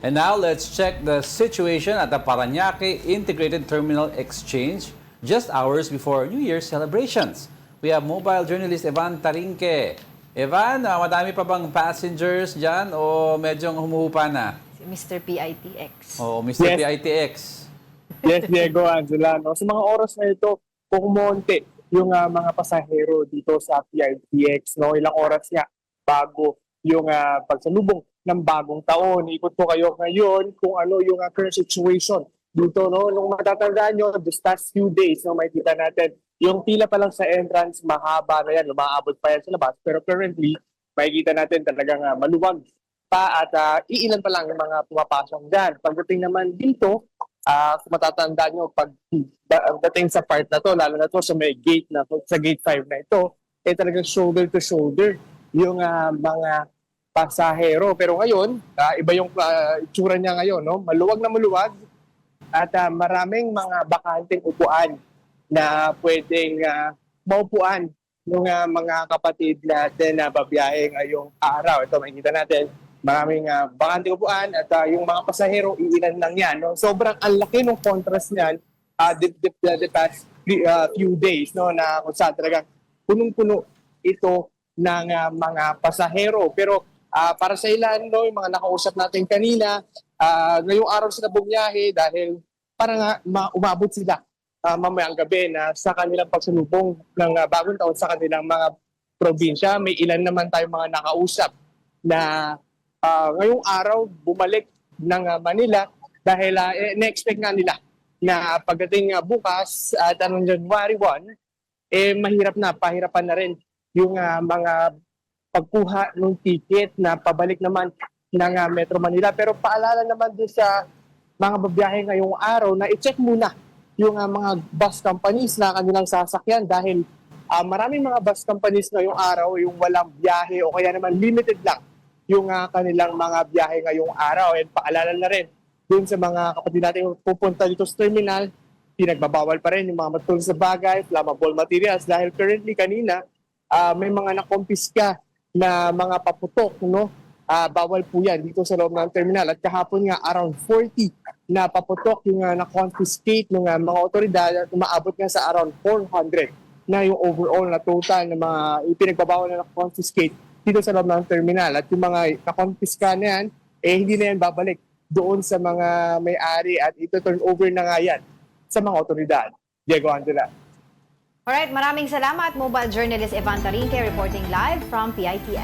And now let's check the situation at the Parañaque Integrated Terminal Exchange just hours before New Year's celebrations. We have mobile journalist Evan Tarinque. Evan, madami pa bang passengers dyan o medyo humuhupa na? Si Mr. PITX. O Mr. Yes. PITX. Yes, Diego, Angela. No? Sa mga oras na ito, kumonte yung mga pasahero dito sa PITX. No? Ilang oras nga bago yung pagsalubong ng bagong taon. Ikot ko kayo ngayon kung ano yung current situation dito. No? Nung matatandaan nyo, this past few days, no, makikita natin, yung pila pa lang sa entrance, mahaba na yan, lumaabot pa yan sa labas. Pero currently, makikita natin talagang maluwag pa at iilan pa lang yung mga pumapasok dyan. Pagdating naman dito, kung matatandaan nyo, dating sa part na to, lalo na to sa may gate na to, sa gate 5 na ito, talagang shoulder to shoulder yung mga pasahero. Pero ngayon, iba yung itsura niya ngayon, no? Maluwag na maluwag at maraming mga bakanting upuan na pwedeng maupuan ng mga kapatid natin na babiyahe ngayong araw. Ito, makikita natin, maraming bakanting upuan at yung mga pasahero, iilan lang yan. No? Sobrang ang laki ng contrast niyan the past few days, no? Na kung saan talagang punong-puno ito ng mga pasahero. Pero para sa ilan, no, yung mga nakausap natin kanina, ngayong araw sila bumiyahe dahil parang umabot sila mamayang gabi na sa kanilang pagsalubong ng bagong taon sa kanilang mga probinsya. May ilan naman tayong mga nakausap na ngayong araw bumalik ng Manila dahil na-expect nga nila na pagdating bukas at January 1, pahirapan na rin yung mga pagkuha ng ticket na pabalik naman ng Metro Manila. Pero paalala naman din sa mga babiyahe ngayong araw na i-check muna yung mga bus companies na kanilang sasakyan dahil maraming mga bus companies ngayong araw yung walang biyahe o kaya naman limited lang yung kanilang mga biyahe ngayong araw. And paalala na rin dun sa mga kapatid natin pupunta dito sa terminal, pinagbabawal pa rin yung mga matulis na bagay, flammable materials dahil currently kanina may mga nakompiska na mga paputok, no? Bawal po yan dito sa loob ng terminal. At kahapon nga, around 40 na paputok yung na-confiscate ng mga otoridad at umaabot nga sa around 400 na yung overall na total ng mga ipinagbabawal na na-confiscate dito sa loob ng terminal. At yung mga na-confisca na yan, hindi na yan babalik doon sa mga may-ari at ito turn over na nga yan sa mga otoridad. Diego, Angela. Alright, maraming salamat, mobile journalist Evan Tarinque reporting live from PITX.